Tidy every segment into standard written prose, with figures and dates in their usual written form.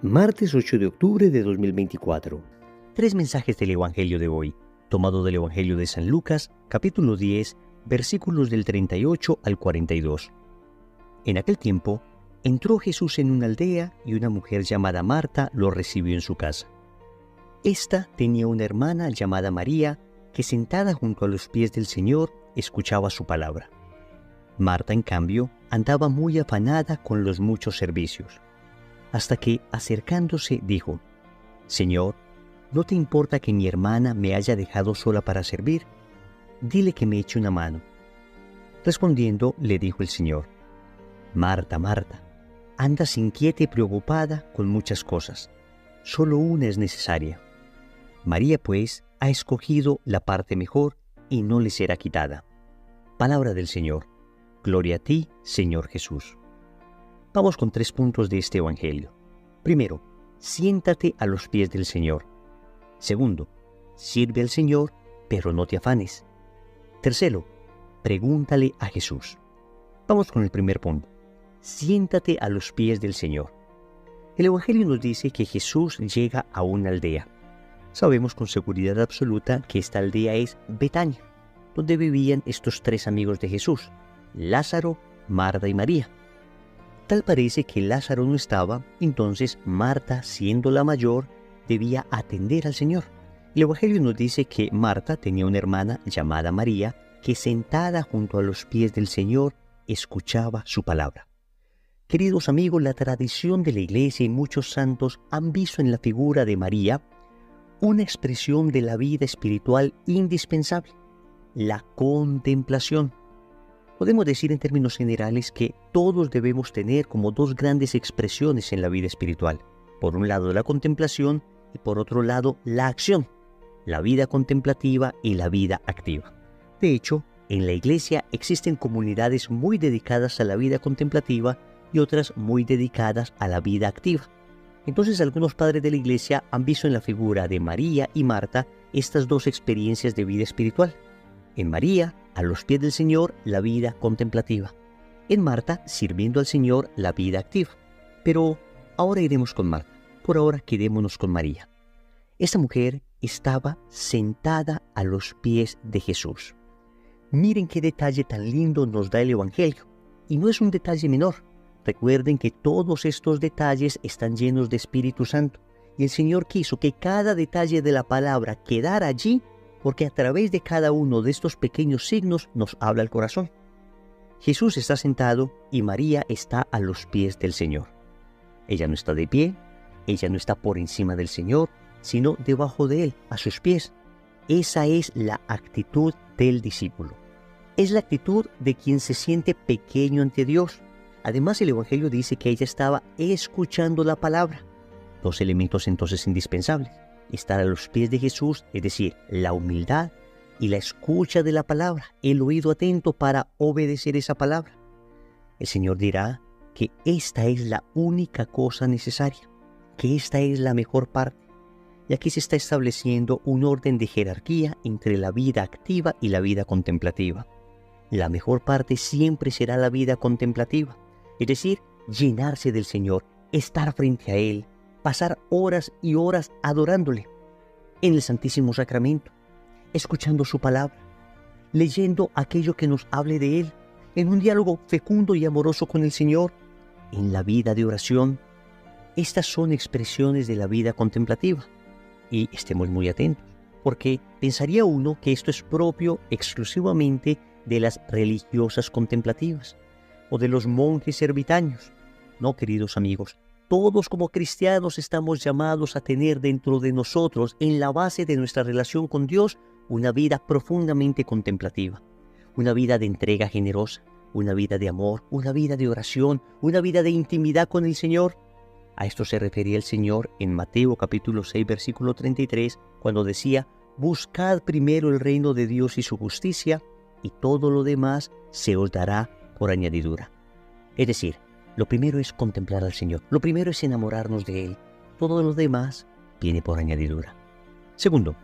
Martes 8 de octubre de 2024. Tres mensajes del Evangelio de hoy, tomado del Evangelio de San Lucas, capítulo 10, versículos del 38 al 42. En aquel tiempo, entró Jesús en una aldea y una mujer llamada Marta lo recibió en su casa. Esta tenía una hermana llamada María, que sentada junto a los pies del Señor, escuchaba su palabra. Marta, en cambio, andaba muy afanada con los muchos servicios, hasta que, acercándose, dijo: «Señor, ¿no te importa que mi hermana me haya dejado sola para servir? Dile que me eche una mano». Respondiendo, le dijo el Señor: «Marta, Marta, andas inquieta y preocupada con muchas cosas. Solo una es necesaria. María, pues, ha escogido la parte mejor y no le será quitada». Palabra del Señor. Gloria a ti, Señor Jesús. Vamos con 3 puntos de este Evangelio. Primero, siéntate a los pies del Señor. Segundo, sirve al Señor, pero no te afanes. Tercero, pregúntale a Jesús. Vamos con el primer punto. Siéntate a los pies del Señor. El Evangelio nos dice que Jesús llega a una aldea. Sabemos con seguridad absoluta que esta aldea es Betania, donde vivían estos 3 amigos de Jesús: Lázaro, Marta y María. Tal parece que Lázaro no estaba, entonces Marta, siendo la mayor, debía atender al Señor. El Evangelio nos dice que Marta tenía una hermana llamada María, que sentada junto a los pies del Señor, escuchaba su palabra. Queridos amigos, la tradición de la Iglesia y muchos santos han visto en la figura de María una expresión de la vida espiritual indispensable: la contemplación. Podemos decir en términos generales que todos debemos tener como 2 grandes expresiones en la vida espiritual. Por un lado la contemplación y por otro lado la acción, la vida contemplativa y la vida activa. De hecho, en la Iglesia existen comunidades muy dedicadas a la vida contemplativa y otras muy dedicadas a la vida activa. Entonces algunos padres de la Iglesia han visto en la figura de María y Marta estas 2 experiencias de vida espiritual. En María, a los pies del Señor, la vida contemplativa. En Marta, sirviendo al Señor, la vida activa. Pero ahora iremos con Marta. Por ahora quedémonos con María. Esta mujer estaba sentada a los pies de Jesús. Miren qué detalle tan lindo nos da el Evangelio. Y no es un detalle menor. Recuerden que todos estos detalles están llenos de Espíritu Santo. Y el Señor quiso que cada detalle de la palabra quedara allí, porque a través de cada uno de estos pequeños signos nos habla el corazón. Jesús está sentado y María está a los pies del Señor. Ella no está de pie, ella no está por encima del Señor, sino debajo de Él, a sus pies. Esa es la actitud del discípulo. Es la actitud de quien se siente pequeño ante Dios. Además, el Evangelio dice que ella estaba escuchando la palabra. 2 elementos entonces indispensables: estar a los pies de Jesús, es decir, la humildad y la escucha de la palabra, el oído atento para obedecer esa palabra. El Señor dirá que esta es la única cosa necesaria, que esta es la mejor parte. Y aquí se está estableciendo un orden de jerarquía entre la vida activa y la vida contemplativa. La mejor parte siempre será la vida contemplativa, es decir, llenarse del Señor, estar frente a Él, pasar horas y horas adorándole en el Santísimo Sacramento, escuchando su palabra, leyendo aquello que nos hable de Él, en un diálogo fecundo y amoroso con el Señor, en la vida de oración. Estas son expresiones de la vida contemplativa. Y estemos muy atentos, porque pensaría uno que esto es propio exclusivamente de las religiosas contemplativas o de los monjes ermitaños. No, queridos amigos, todos como cristianos estamos llamados a tener dentro de nosotros, en la base de nuestra relación con Dios, una vida profundamente contemplativa, una vida de entrega generosa, una vida de amor, una vida de oración, una vida de intimidad con el Señor. A esto se refería el Señor en Mateo capítulo 6, versículo 33, cuando decía: «Buscad primero el reino de Dios y su justicia, y todo lo demás se os dará por añadidura». Es decir, lo primero es contemplar al Señor, lo primero es enamorarnos de Él, todo lo demás viene por añadidura. Segundo,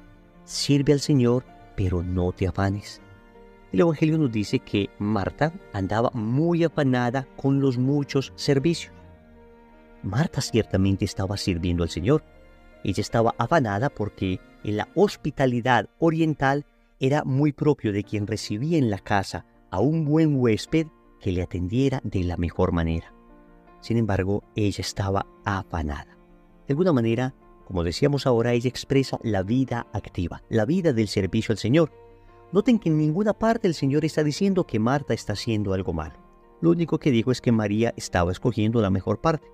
sirve al Señor, pero no te afanes. El Evangelio nos dice que Marta andaba muy afanada con los muchos servicios. Marta ciertamente estaba sirviendo al Señor. Ella estaba afanada porque en la hospitalidad oriental era muy propio de quien recibía en la casa a un buen huésped que le atendiera de la mejor manera. Sin embargo, ella estaba afanada. De alguna manera, como decíamos ahora, ella expresa la vida activa, la vida del servicio al Señor. Noten que en ninguna parte el Señor está diciendo que Marta está haciendo algo malo. Lo único que dijo es que María estaba escogiendo la mejor parte.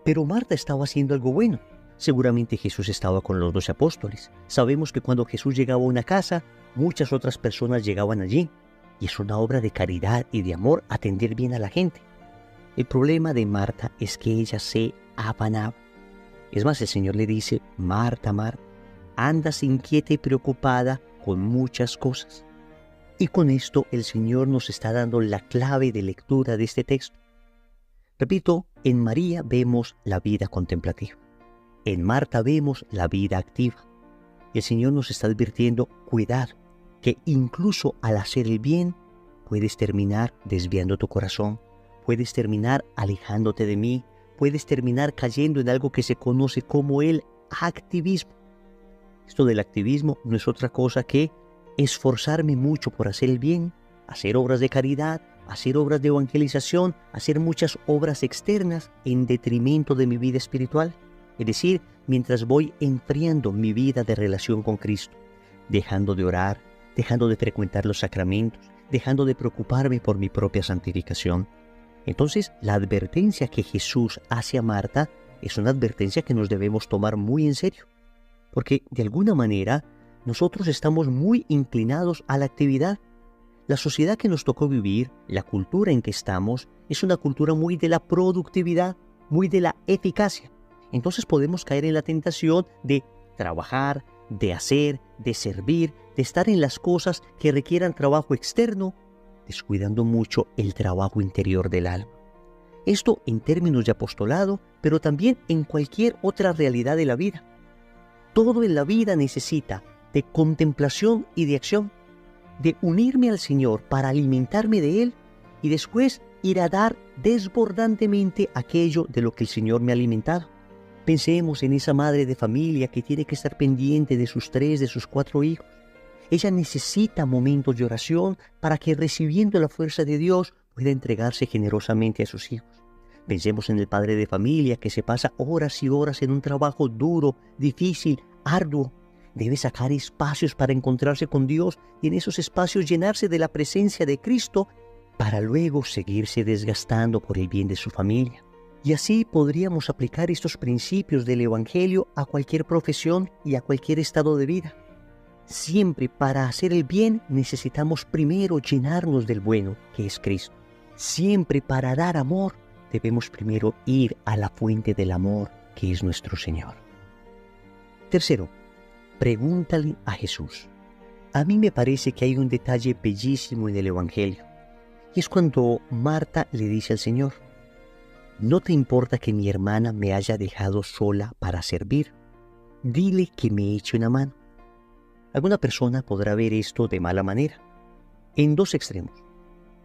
Pero Marta estaba haciendo algo bueno. Seguramente Jesús estaba con los 12 apóstoles. Sabemos que cuando Jesús llegaba a una casa, muchas otras personas llegaban allí. Y es una obra de caridad y de amor atender bien a la gente. El problema de Marta es que ella se afanaba. Es más, el Señor le dice: Marta, Marta, andas inquieta y preocupada con muchas cosas. Y con esto el Señor nos está dando la clave de lectura de este texto. Repito, en María vemos la vida contemplativa. En Marta vemos la vida activa. Y el Señor nos está advirtiendo: cuidado, que incluso al hacer el bien puedes terminar desviando tu corazón, puedes terminar alejándote de mí, puedes terminar cayendo en algo que se conoce como el activismo. Esto del activismo no es otra cosa que esforzarme mucho por hacer el bien, hacer obras de caridad, hacer obras de evangelización, hacer muchas obras externas en detrimento de mi vida espiritual. Es decir, mientras voy enfriando mi vida de relación con Cristo, dejando de orar, dejando de frecuentar los sacramentos, dejando de preocuparme por mi propia santificación. Entonces, la advertencia que Jesús hace a Marta es una advertencia que nos debemos tomar muy en serio. Porque, de alguna manera, nosotros estamos muy inclinados a la actividad. La sociedad que nos tocó vivir, la cultura en que estamos, es una cultura muy de la productividad, muy de la eficacia. Entonces podemos caer en la tentación de trabajar, de hacer, de servir, de estar en las cosas que requieran trabajo externo, descuidando mucho el trabajo interior del alma. Esto en términos de apostolado, pero también en cualquier otra realidad de la vida. Todo en la vida necesita de contemplación y de acción, de unirme al Señor para alimentarme de Él y después ir a dar desbordantemente aquello de lo que el Señor me ha alimentado. Pensemos en esa madre de familia que tiene que estar pendiente de sus 3, de sus 4 hijos. Ella necesita momentos de oración para que, recibiendo la fuerza de Dios, pueda entregarse generosamente a sus hijos. Pensemos en el padre de familia que se pasa horas y horas en un trabajo duro, difícil, arduo. Debe sacar espacios para encontrarse con Dios y en esos espacios llenarse de la presencia de Cristo para luego seguirse desgastando por el bien de su familia. Y así podríamos aplicar estos principios del Evangelio a cualquier profesión y a cualquier estado de vida. Siempre para hacer el bien necesitamos primero llenarnos del bueno, que es Cristo. Siempre para dar amor debemos primero ir a la fuente del amor, que es nuestro Señor. Tercero, pregúntale a Jesús. A mí me parece que hay un detalle bellísimo en el Evangelio, y es cuando Marta le dice al Señor: ¿no te importa que mi hermana me haya dejado sola para servir? Dile que me eche una mano. Alguna persona podrá ver esto de mala manera, en dos extremos.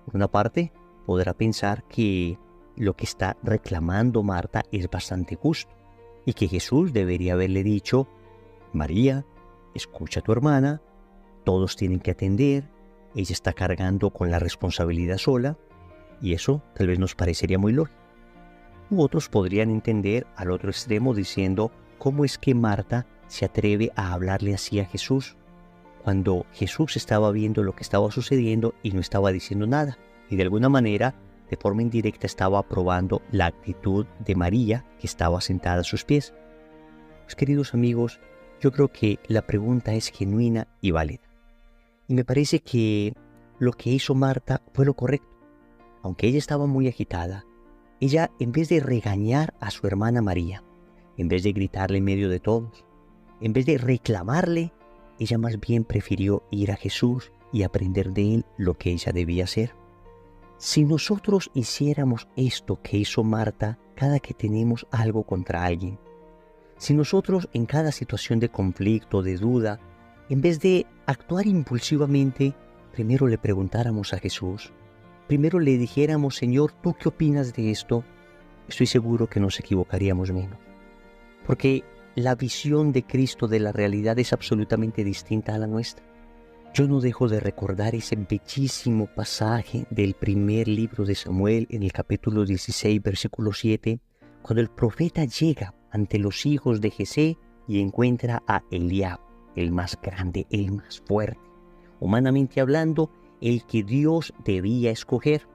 Por una parte, podrá pensar que lo que está reclamando Marta es bastante justo y que Jesús debería haberle dicho: María, escucha a tu hermana, todos tienen que atender, ella está cargando con la responsabilidad sola, y eso tal vez nos parecería muy lógico. U otros podrían entender al otro extremo diciendo: ¿cómo es que Marta se atreve a hablarle así a Jesús cuando Jesús estaba viendo lo que estaba sucediendo y no estaba diciendo nada? Y de alguna manera, de forma indirecta, estaba aprobando la actitud de María, que estaba sentada a sus pies. Pues, queridos amigos, yo creo que la pregunta es genuina y válida. Y me parece que lo que hizo Marta fue lo correcto. Aunque ella estaba muy agitada, ella, en vez de regañar a su hermana María, en vez de gritarle en medio de todos, en vez de reclamarle, ella más bien prefirió ir a Jesús y aprender de él lo que ella debía hacer. Si nosotros hiciéramos esto que hizo Marta cada que tenemos algo contra alguien, si nosotros en cada situación de conflicto, de duda, en vez de actuar impulsivamente, primero le preguntáramos a Jesús, primero le dijéramos: Señor, ¿tú qué opinas de esto? estoy seguro que nos equivocaríamos menos. Porque la visión de Cristo de la realidad es absolutamente distinta a la nuestra. Yo no dejo de recordar ese bellísimo pasaje del primer libro de Samuel en el capítulo 16, versículo 7, cuando el profeta llega ante los hijos de Jesé y encuentra a Eliab, el más grande, el más fuerte, humanamente hablando, el que Dios debía escoger.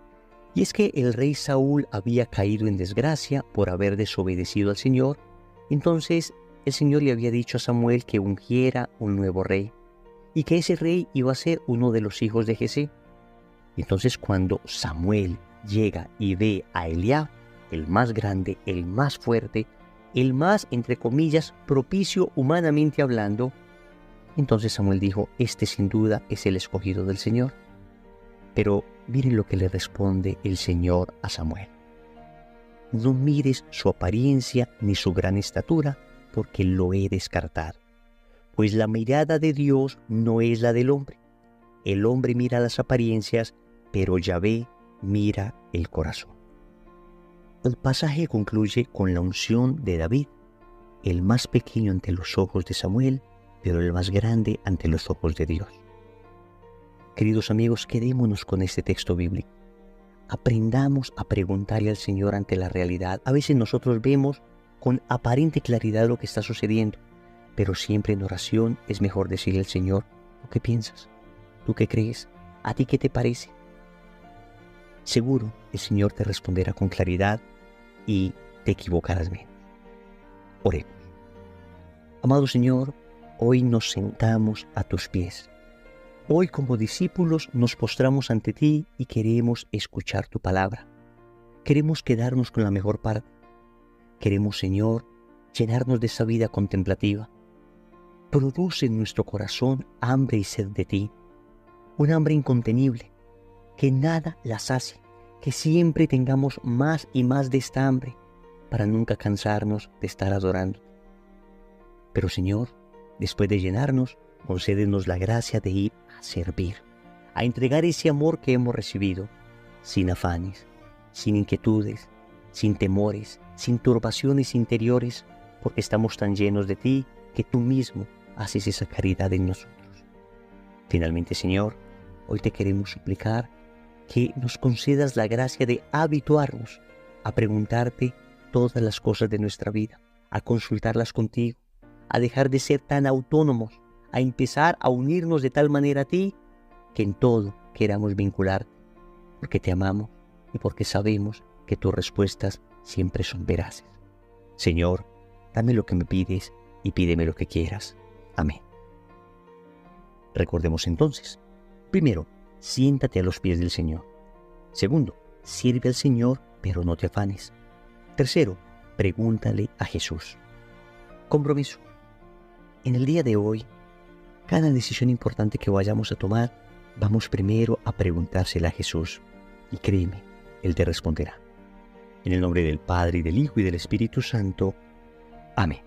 Y es que el rey Saúl había caído en desgracia por haber desobedecido al Señor. Entonces el Señor le había dicho a Samuel que ungiera un nuevo rey y que ese rey iba a ser uno de los hijos de Jesé. Entonces cuando Samuel llega y ve a Eliab, el más grande, el más fuerte, el más, entre comillas, propicio humanamente hablando, entonces Samuel dijo, este sin duda es el escogido del Señor. Pero miren lo que le responde el Señor a Samuel. No mires su apariencia ni su gran estatura, porque lo he descartado. Pues la mirada de Dios no es la del hombre. El hombre mira las apariencias, pero Yahvé mira el corazón. El pasaje concluye con la unción de David, el más pequeño ante los ojos de Samuel, pero el más grande ante los ojos de Dios. Queridos amigos, quedémonos con este texto bíblico. Aprendamos a preguntarle al Señor ante la realidad. A veces nosotros vemos con aparente claridad lo que está sucediendo, pero siempre en oración es mejor decirle al Señor, ¿tú qué piensas? ¿Tú qué crees? ¿A ti qué te parece? Seguro el Señor te responderá con claridad y te equivocarás menos. Oremos. Amado Señor, hoy nos sentamos a tus pies. Hoy como discípulos nos postramos ante ti y queremos escuchar tu palabra. Queremos quedarnos con la mejor parte. Queremos, Señor, llenarnos de esa vida contemplativa. Produce en nuestro corazón hambre y sed de ti, un hambre incontenible, que nada la sacie, que siempre tengamos más y más de esta hambre, para nunca cansarnos de estar adorando. Pero Señor, después de llenarnos, concédenos la gracia de ir a servir, a entregar ese amor que hemos recibido, sin afanes, sin inquietudes, sin temores, sin turbaciones interiores, porque estamos tan llenos de ti que tú mismo haces esa caridad en nosotros. Finalmente, Señor, hoy te queremos suplicar que nos concedas la gracia de habituarnos a preguntarte todas las cosas de nuestra vida, a consultarlas contigo, a dejar de ser tan autónomos, a empezar a unirnos de tal manera a ti que en todo queramos vincularte, porque te amamos y porque sabemos que tus respuestas siempre son veraces. Señor, dame lo que me pides y pídeme lo que quieras. Amén. Recordemos entonces, primero, siéntate a los pies del Señor. Segundo, sirve al Señor, pero no te afanes. Tercero, pregúntale a Jesús. Compromiso. En el día de hoy, cada decisión importante que vayamos a tomar, vamos primero a preguntársela a Jesús. Y créeme, Él te responderá. En el nombre del Padre, y del Hijo, y del Espíritu Santo. Amén.